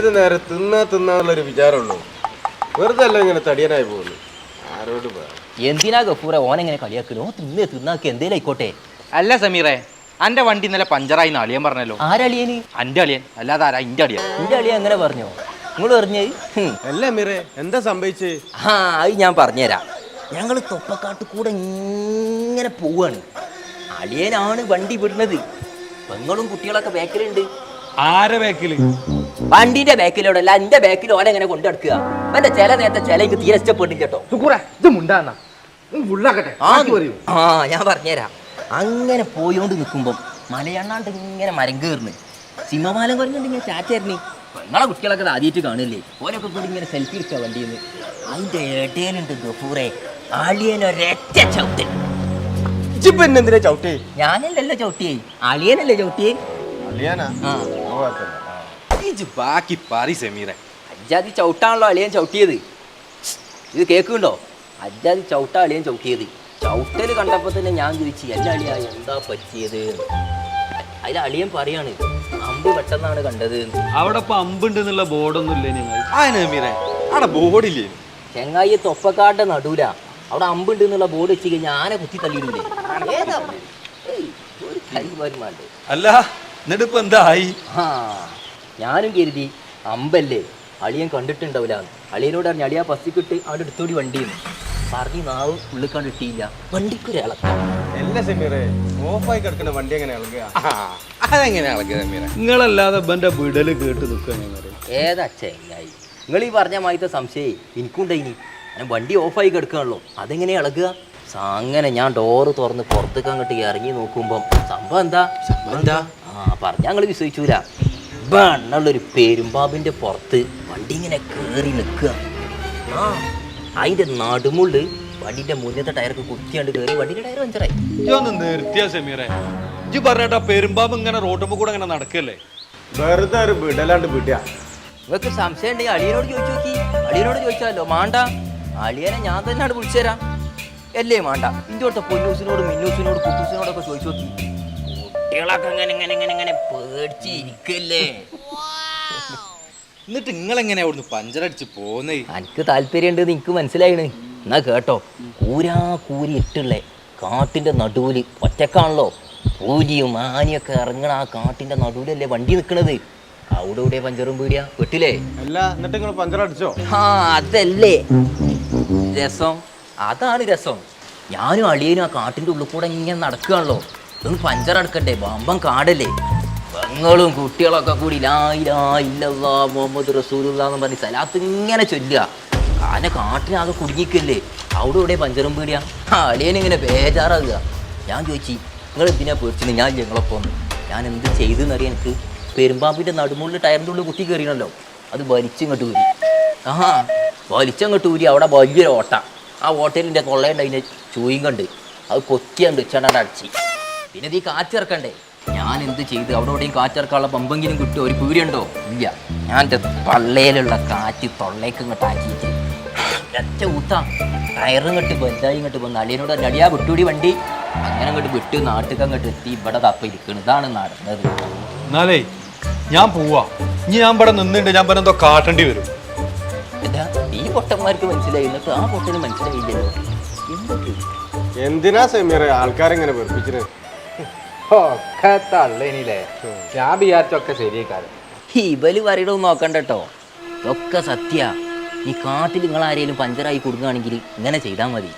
ഏത് നേരം തിന്നാന്നുള്ളൊരു വിചാരമുള്ളൂ. വെറുതെ അല്ല ഇങ്ങനെ തടിയനായി പോകുന്നു. ആരോട് എന്തിനാ ഗഫൂറെ ഓനെങ്ങനെ കളിയാക്കണോ? തിന്നാക്കി എന്തേലും ആയിക്കോട്ടെ. അല്ല സമീറേ, അന്റെ വണ്ടി ഇന്നലെ പഞ്ചറായി അളിയൻ പറഞ്ഞല്ലോ. ആരളിയന്? അന്റെ അളിയൻ അല്ലാതെ ആരാ? ഇന്റെ അളിയൻ. എന്റെ അളിയൻ അങ്ങനെ പറഞ്ഞോ? നിങ്ങൾ പറഞ്ഞേ? അല്ല മീറേ, എന്താ സംഭവിച്ചേ? അത് ഞാൻ പറഞ്ഞുതരാം. ഞങ്ങൾ തൊപ്പക്കാട്ട് കൂടെ ഇങ്ങനെ പോവാണ്. അളിയനാണ് വണ്ടി വിടുന്നത്. പെങ്ങളും കുട്ടികളൊക്കെ ബാക്കിലുണ്ട്. ആരെ ബാക്കില്? വണ്ടിന്റെ ബാക്കിലോടല്ല, എന്റെ ബാക്കിൽ ഓനെ എങ്ങനെ കൊണ്ടെടുക്കുക. എന്റെ ചില നേരത്തെ ചില എനിക്ക് തീരെ ഇഷ്ടപ്പെട്ടില്ല കേട്ടോ. ഞാൻ പറഞ്ഞുതരാം. അങ്ങനെ പോയോണ്ട് നിൽക്കുമ്പം മലയണ്ണാണ്ട് ഇങ്ങനെ മരം കയറുന്നു. സിംഹമാലം കുറഞ്ഞിട്ട് ഇങ്ങനെ ചാറ്റായിരുന്നു. നിങ്ങളെ കുട്ടികളൊക്കെ ആദ്യമായിട്ട് കാണില്ലേ? ഓനൊക്കെ കൂടി ഇങ്ങനെ സെൽഫി എടുക്കുക വണ്ടിയിൽ നിന്ന്. അതിന്റെ ഇടയിലുണ്ട് ഗഫൂറെ അളിയനൊരൊറ്റ ചവിട്ട്. എന്തിനാ ചവിട്ടേ? ഞാനല്ലല്ലോ ചവിട്ടിയേ, അളിയനല്ലേ ചവിട്ടിയേ. ബാക്കി പാറി സമീറേ. അജ്ജാതി ചവിട്ടാണല്ലോ അളിയൻ ചവിട്ടിയത്. ഇത് കേൾക്കുന്നുണ്ടോ? അജ്ജാതി ചവിട്ടാ അളിയൻ ചവിട്ടിയത്. ചവിട്ടൽ കണ്ടപ്പോൾ തന്നെ ഞാൻ ചോദിച്ചു, എല്ലാ അളിയാ എന്താ പറ്റിയത്? അതിൽ അളിയൻ പറയാണ്, അമ്പ് പെട്ടെന്നാണ് കണ്ടത്. അവിടെ ഇപ്പൊ അമ്പുണ്ട് എന്നുള്ള ബോർഡൊന്നും ഇല്ലേ നിങ്ങൾ? സമീറേ, അവിടെ ബോർഡില്ലേ? ചെങ്ങായി തൊപ്പക്കാട്ടെ നടൂല. അവിടെ അമ്പുണ്ട് എന്നുള്ള ബോർഡ് വെച്ച് കഴിഞ്ഞാൽ ആന കുത്തി തള്ളിയില്ലേ? ഒരു കരിമാരുമാണ്ട്. അല്ല എന്നിട്ട് ഇപ്പൊ എന്തായി? ഞാനും കരുതി അമ്പല്ലേ അളിയൻ കണ്ടിട്ടുണ്ടാവില്ല. അളിയനോട് പറഞ്ഞ അളിയാ പസിക്കിട്ട് അവിടെ എടുത്തോടി വണ്ടിന്ന് പറഞ്ഞ് നാവ് ഉള്ളിൽ കണ്ടിട്ടില്ല. വണ്ടിക്കൊരിളക്കം. എല്ലാ സമീറേ, ഓഫായി കിടക്കുന്ന വണ്ടി എങ്ങനെ ഇളകുക? അതെങ്ങനെ ഇളകിയ സമീറേ? നിങ്ങളല്ലാതെ ഇവന്റെ വിടല് കേട്ട് നിൽക്കുക. ഏതാ ചെങ്ങായി നിങ്ങൾ ഈ പറഞ്ഞ മാതിരത്തെ സംശയം എനിക്കുണ്ടായിനി. ഞാൻ വണ്ടി ഓഫായി കിടക്കുകയാണല്ലോ, അതെങ്ങനെ ഇളകുക? അങ്ങനെ ഞാൻ ഡോറ് തുറന്ന് പുറത്തേക്ക് അങ്ങോട്ട് ഇറങ്ങി നോക്കുമ്പം സംഭവം എന്താ പറഞ്ഞാൽ ഞങ്ങൾ വിശ്വസിച്ചൂല. എന്നുള്ളൊരു പെരുമ്പാമ്പിന്റെ പുറത്ത് വണ്ടി ഇങ്ങനെ കയറി നിൽക്കുക. അതിന്റെ നടുമുള്ളിൽ വണ്ടിന്റെ മുന്നത്തെ ടയർക്ക് കുത്തിയാണ്ട് കയറി വണ്ടിന്റെ ടയർ പഞ്ചറായി. നിർത്തിയ സമീറേ, ഇജ്ജ് പറഞ്ഞാ പെരുമ്പാമ്പ് ഇങ്ങനെ റോഡുമ്പോ കൂടെ അങ്ങനെ നടക്കല്ലേ? വെറുതെ ഒരു വിടലാണ്ട് വിടുക. നിങ്ങൾക്ക് സംശയം ഉണ്ടെങ്കിൽ അളിയനോട് ചോദിച്ചു നോക്കി. അളിയനോട് ചോദിച്ചാലോ? മാണ്ട, അളിയനെ ഞാൻ തന്നെയാണ് വിളിച്ചുതരാം. അല്ലേ മാണ്ട. ഇഞ്ചോട്ടെ പൊന്നൂസിനോട് മിന്നൂസിനോട് കുട്ടൂസിനോടൊക്കെ ചോദിച്ചു നോക്കി. കുട്ടികളൊക്കെ ഇങ്ങനെ പേടിച്ചിരിക്കല്ലേ. എന്നിട്ട് നിങ്ങളെങ്ങനെയാ അവിടുന്ന് പഞ്ചറടിച്ച് പോന്നേ? എനിക്ക് താല്പര്യം ഉണ്ടെന്ന് എനിക്ക് മനസ്സിലായിണ്. എന്നാ കേട്ടോ, കൂരി ഇട്ടുള്ളേ കാട്ടിന്റെ നടുവില് ഒറ്റക്കാണല്ലോ. പൂരിയും ആനയൊക്കെ ഇറങ്ങണ ആ കാട്ടിന്റെ നടുവിലല്ലേ വണ്ടി നിൽക്കണത്. അവിടെ ഇവിടെ പഞ്ചറും പീടിയാ പെട്ടില്ലേ? അല്ല, എന്നിട്ട് നിങ്ങൾ പഞ്ചറടിച്ചോ? അതല്ലേ രസം. അതാണ് രസം. ഞാനും അളിയനും ആ കാട്ടിന്റെ ഉള്ളിൽ കൂടെ ഇങ്ങനെ നടക്കുകയാണല്ലോ. ഇതൊന്ന് പഞ്ചറടക്കണ്ടേ? ബമ്പം കാടല്ലേ. പെങ്ങളും കുട്ടികളൊക്കെ കൂടി ലാ ഇലാഹ ഇല്ലല്ലാഹ് മുഹമ്മദ് റസൂലുള്ളാഹ് എന്ന് പറഞ്ഞ് സലാത്ത് ഇങ്ങനെ ചൊല്ലുക. ആന കാട്ടിനാകെ കുടുങ്ങിക്കല്ലേ. അവിടെ ഇവിടെ പഞ്ചറും പീടിയാ. അളിയനിങ്ങനെ ബേജാറാകുക. ഞാൻ ചോദിച്ചു, നിങ്ങൾ എന്തിനാ പേടിച്ചിന്? ഞാൻ ഞങ്ങളൊപ്പം വന്നു. ഞാൻ എന്ത് ചെയ്തെന്നറിയാൻ എനിക്ക്. പെരുമ്പാമ്പിന്റെ നടുമുള്ളിൽ ടയറിൻ്റെ ഉള്ളിൽ കുത്തി കയറിയണല്ലോ, അത് വലിച്ചിങ്ങോട്ട് ഊരി. വലിച്ചങ്ങോട്ട് ഊരി. അവിടെ വലിയൊരു ഓട്ട. ആ ഓട്ടയിലിൻ്റെ കൊള്ളയുണ്ട്, അതിൻ്റെ ചൂയും കണ്ട് അത് കൊത്തിയാണ്ട് വെച്ചാണ്ട് അടിച്ച്. പിന്നെ ഇത് ഈ കാറ്റിറക്കണ്ടേ. ഞാൻ എന്ത് ചെയ്ത്? അവിടെ എവിടെയും കാറ്റിറക്കാനുള്ള പമ്പെങ്കിലും കിട്ടുമോ? ഒരു പൂരിയുണ്ടോ? ഇല്ല. ഞാൻ എൻ്റെ പള്ളയിലുള്ള കാറ്റ് തൊള്ളേക്ക് ഇങ്ങോട്ട് ആക്കിയിട്ട് ഒറ്റ ഊത്ത ടയറിങ്ങോട്ട് വലുതായി ഇങ്ങോട്ട് വന്ന് അളിയനോട് അടിയാ വിട്ടൂടി വണ്ടി. അങ്ങനെ അങ്ങോട്ട് വിട്ട് നാട്ടിൽ അങ്ങോട്ട് എത്തി. ഇവിടെ തപ്പ ഇരിക്കണം. ഇതാണ് നടന്നത്. എന്നാലേ ഞാൻ പോവാ. ഇനി ഞാൻ ഇവിടെ നിന്നിട്ട് ഞാൻ എന്തോ കാട്ടേണ്ടി വരും. എന്താ ഈ പൊട്ടന്മാർക്ക് മനസ്സിലായി, എന്നിട്ട് ആ പൊട്ടന് മനസ്സിലായില്ലല്ലോ. എന്തിനാ സമീറ ആൾക്കാരെങ്ങനെ വെറുപ്പിച്ചിട്ട്? ഒക്കെ തള്ളേനില്ലേ? ഞാൻ വിചാരിച്ചൊക്കെ ശരിയേക്കാരം. ഇവല് പറയണത് നോക്കണ്ട കേട്ടോ. ഇതൊക്കെ സത്യ. ഈ കാട്ടിൽ നിങ്ങൾ ആരെങ്കിലും പഞ്ചറായി കൊടുക്കുകയാണെങ്കിൽ ഇങ്ങനെ ചെയ്താൽ മതി.